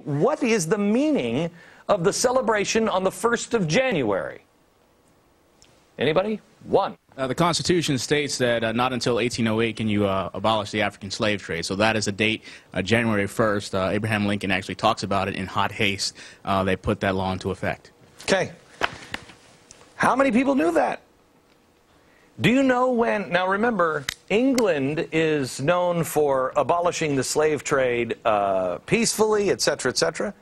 What is the meaning of the celebration on the 1st of January? Anybody? One. The Constitution states that not until 1808 can you abolish the African slave trade. So that is a date, January 1st. Abraham Lincoln actually talks about it in hot haste. They put that law into effect. Okay. How many people knew that? Do you know when? Now remember, England is known for abolishing the slave trade peacefully, etc., etc.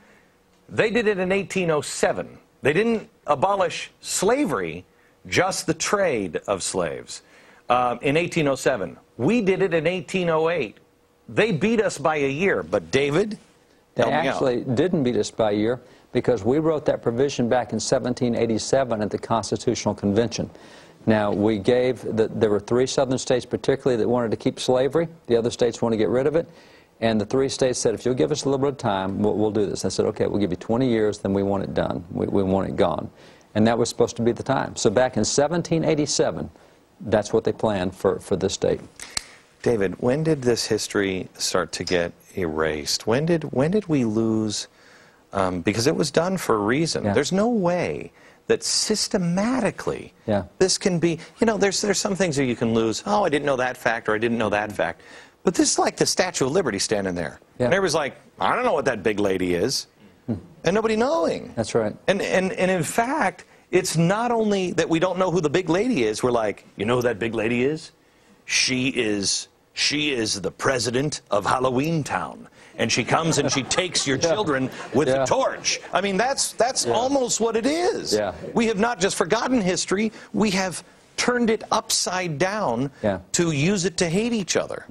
They did it in 1807. They didn't abolish slavery, just the trade of slaves, in 1807. We did it in 1808. They beat us by a year, but David, they actually didn't beat us by a year because we wrote that provision back in 1787 at the Constitutional Convention. Now, we gave, there were 3 southern states particularly that wanted to keep slavery. The other states want to get rid of it. And the 3 states said, if you'll give us a little bit of time, we'll do this. I said, okay, we'll give you 20 years, then we want it done. We want it gone. And that was supposed to be the time. So back in 1787, that's what they planned for this date. David, when did this history start to get erased? When did we lose? Because it was done for a reason. Yeah. There's no way that systematically this can be, you know, there's some things that you can lose. Oh, I didn't know that fact, or I didn't know that fact. But this is like the Statue of Liberty standing there. Yeah. And everybody's like, I don't know what that big lady is. And nobody knowing. That's right. And in fact, it's not only that we don't know who the big lady is. We're like, you know who that big lady is? She is the president of Halloween Town. And she comes and she takes your children with a torch. I mean, that's almost what it is. Yeah. We have not just forgotten history, we have turned it upside down to use it to hate each other.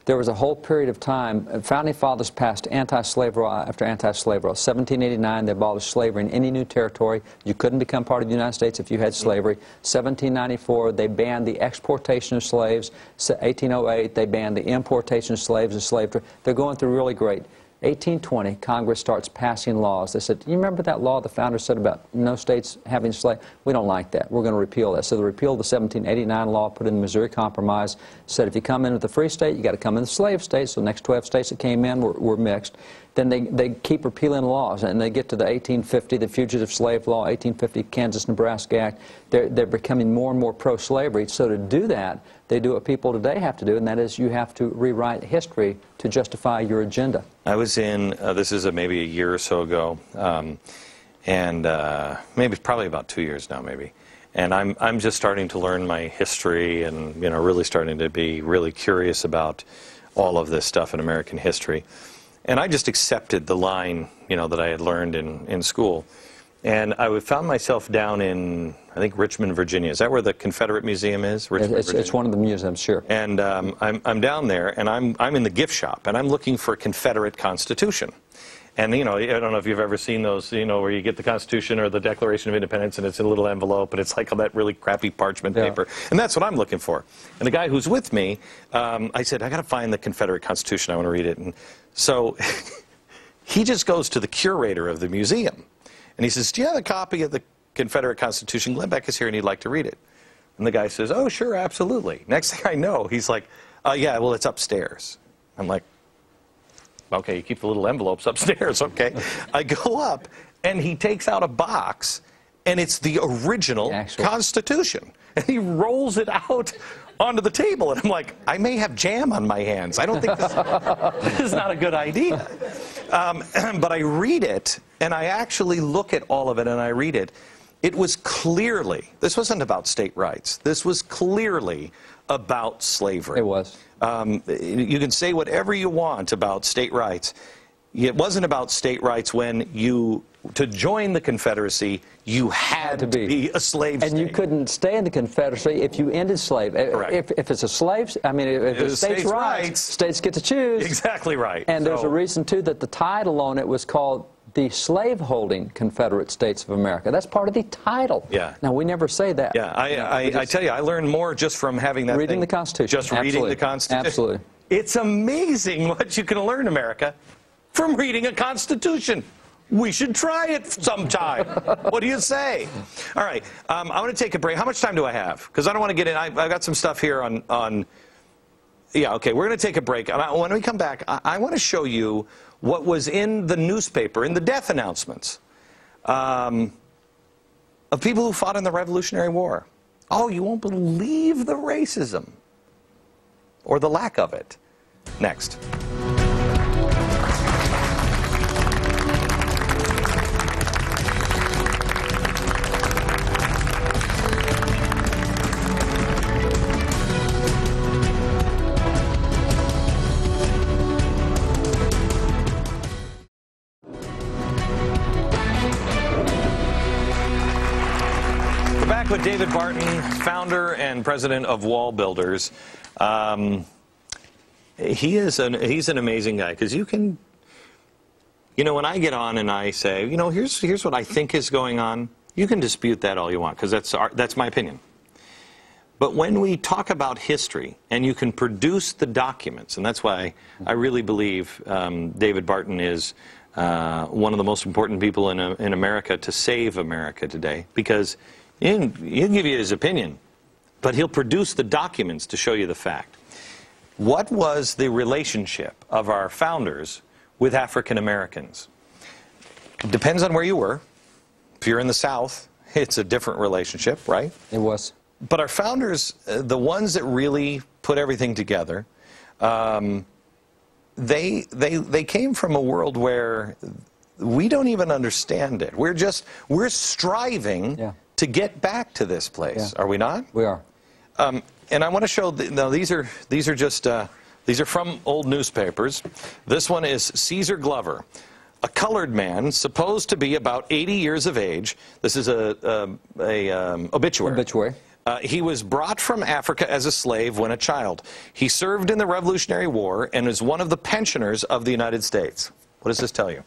There was a whole period of time, Founding Fathers passed anti-slave law after anti-slave law. 1789, they abolished slavery in any new territory. You couldn't become part of the United States if you had slavery. 1794, they banned the exportation of slaves. 1808, they banned the importation of slaves and slave trade. They're going through really great. 1820, Congress starts passing laws. They said, you remember that law the founders said about no states having slaves? We don't like that. We're going to repeal that. So they repealed the 1789 law, put in the Missouri Compromise, said if you come in with the free state, you got to come in the slave state. So the next 12 states that came in were mixed. Then they keep repealing laws, and they get to the 1850, the Fugitive Slave Law, 1850 Kansas-Nebraska Act. They're becoming more and more pro-slavery. So to do that, they do what people today have to do, and that is you have to rewrite history to justify your agenda. I was in, this is maybe a year or so ago, and maybe probably about 2 years now, maybe. And I'm just starting to learn my history, and really starting to be really curious about all of this stuff in American history. And I just accepted the line, that I had learned in school. And I found myself down in, I think, Richmond, Virginia. Is that where the Confederate Museum is? It's one of the museums, sure. And I'm down there, and I'm in the gift shop, and I'm looking for a Confederate Constitution. And, I don't know if you've ever seen those, where you get the Constitution or the Declaration of Independence, and it's in a little envelope, and it's like all that really crappy parchment paper. And that's what I'm looking for. And the guy who's with me, I said, I got to find the Confederate Constitution. I want to read it. And so he just goes to the curator of the museum. And he says, do you have a copy of the Confederate Constitution? Glenn Beck is here, and he'd like to read it. And the guy says, oh, sure, absolutely. Next thing I know, he's like, yeah, well, it's upstairs. I'm like, okay, you keep the little envelopes upstairs, okay. I go up, and he takes out a box, and it's the original Constitution. And he rolls it out onto the table, and I'm like, I may have jam on my hands. I don't think this is not a good idea. But I read it, and I actually look at all of it, and I read it. It was clearly, this wasn't about state rights. This was clearly about slavery. It was. You can say whatever you want about state rights. It wasn't about state rights when to join the Confederacy, you had to be a slave state. And you couldn't stay in the Confederacy if you ended slavery. If it's a slave, if it's states' rights, states get to choose. Exactly right. And there's a reason, too, that the title on it was called the Slave-Holding Confederate States of America. That's part of the title. Yeah. Now, we never say that. Yeah, I tell you, I learned more just from having that reading the Constitution. Just reading the Constitution. Absolutely. It's amazing what you can learn, America, from reading a Constitution. We should try it sometime. What do you say? All right, I want to take a break. How much time do I have? Because I don't want to get in. I've got some stuff here on Yeah, okay, we're going to take a break. When we come back, I want to show you what was in the newspaper, in the death announcements of people who fought in the Revolutionary War. Oh, you won't believe the racism, or the lack of it. Next. With David Barton, founder and president of Wall Builders. He's an amazing guy, because you can, when I get on and I say, here's what I think is going on, you can dispute that all you want, because that's my opinion. But when we talk about history and you can produce the documents, and that's why I really believe David Barton is one of the most important people in America to save America today, because he'll give you his opinion, but he'll produce the documents to show you the fact. What was the relationship of our founders with African Americans? It depends on where you were. If you're in the South, it's a different relationship, right? It was. But our founders, the ones that really put everything together, they came from a world where we don't even understand it. We're striving to get back to this place, are we not? We are. And I want to show. Now these are from old newspapers. This one is Caesar Glover, a colored man supposed to be about 80 years of age. This is a obituary. Obituary. He was brought from Africa as a slave when a child. He served in the Revolutionary War and is one of the pensioners of the United States. What does this tell you?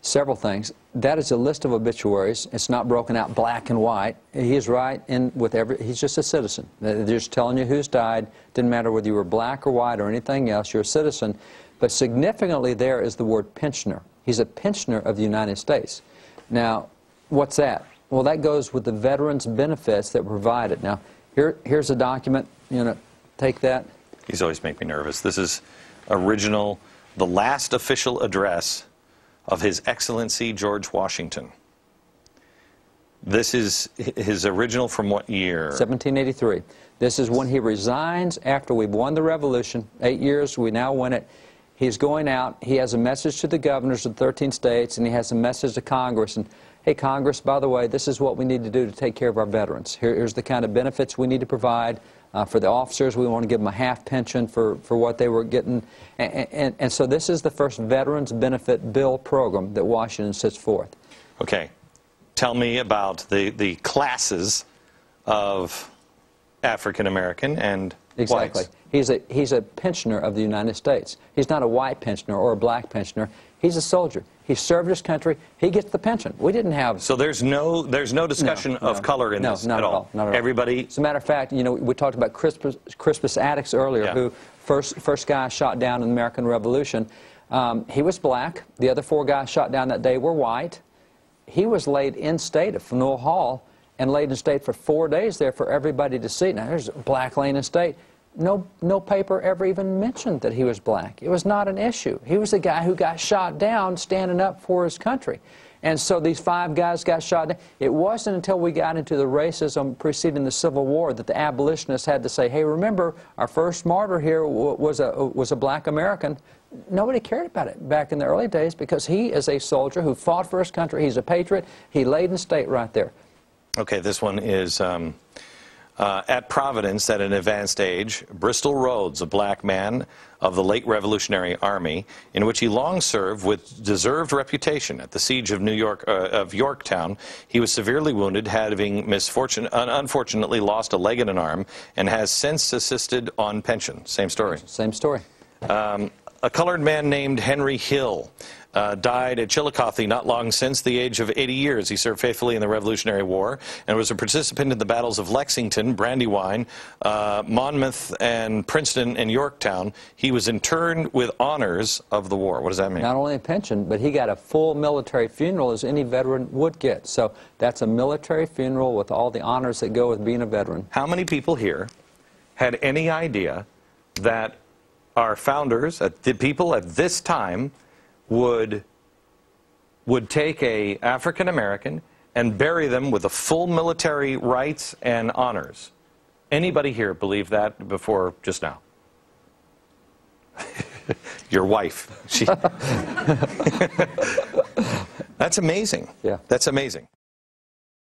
Several things. That is a list of obituaries. It's not broken out black and white. He is right in with he's just a citizen. They're just telling you who's died. Didn't matter whether you were black or white or anything else. You're a citizen. But significantly there is the word pensioner. He's a pensioner of the United States. Now, what's that? Well, that goes with the veterans' benefits that were provided. Now, here's a document. Take that. These always make me nervous. This is original, the last official address of His Excellency George Washington. This is his original from what year? 1783. This is when he resigns after we've won the revolution. 8 years, we now win it. He's going out. He has a message to the governors of 13 states, and he has a message to Congress. And, hey, Congress, by the way, this is what we need to do to take care of our veterans. Here's the kind of benefits we need to provide. For the officers, we want to give them a half pension for what they were getting. And so this is the first Veterans Benefit Bill program that Washington sets forth. Okay. Tell me about the classes of African American and Exactly. whites. He's a pensioner of the United States. He's not a white pensioner or a black pensioner. He's a soldier. He served his country. He gets the pension. We didn't have. So there's no discussion of color in this at all. Not at all. Everybody. As a matter of fact, we talked about Crispus Attucks earlier, who first guy shot down in the American Revolution. He was black. The other 4 guys shot down that day were white. He was laid in state at Faneuil Hall and laid in state for 4 days there for everybody to see. Now there's a black laying in state. No paper ever even mentioned that he was black. It was not an issue. He was a guy who got shot down standing up for his country. And so these 5 guys got shot down. It wasn't until we got into the racism preceding the Civil War that the abolitionists had to say, hey, remember, our first martyr here was a black American. Nobody cared about it back in the early days because he is a soldier who fought for his country. He's a patriot. He laid in state right there. Okay, this one is... at Providence, at an advanced age, Bristol Rhodes, a black man of the late Revolutionary Army, in which he long served with deserved reputation. At the siege of Yorktown, he was severely wounded, having unfortunately lost a leg and an arm, and has since assisted on pension. Same story. Same story. A colored man named Henry Hill died at Chillicothe not long since the age of 80 years. He served faithfully in the Revolutionary War and was a participant in the battles of Lexington, Brandywine, Monmouth, and Princeton and Yorktown. He was interned with honors of the war. What does that mean? Not only a pension, but he got a full military funeral as any veteran would get. So that's a military funeral with all the honors that go with being a veteran. How many people here had any idea that our founders, the people at this time, would take a African American and bury them with the full military rights and honors? Anybody here believe that before just now? Your wife. That's amazing. Yeah. That's amazing.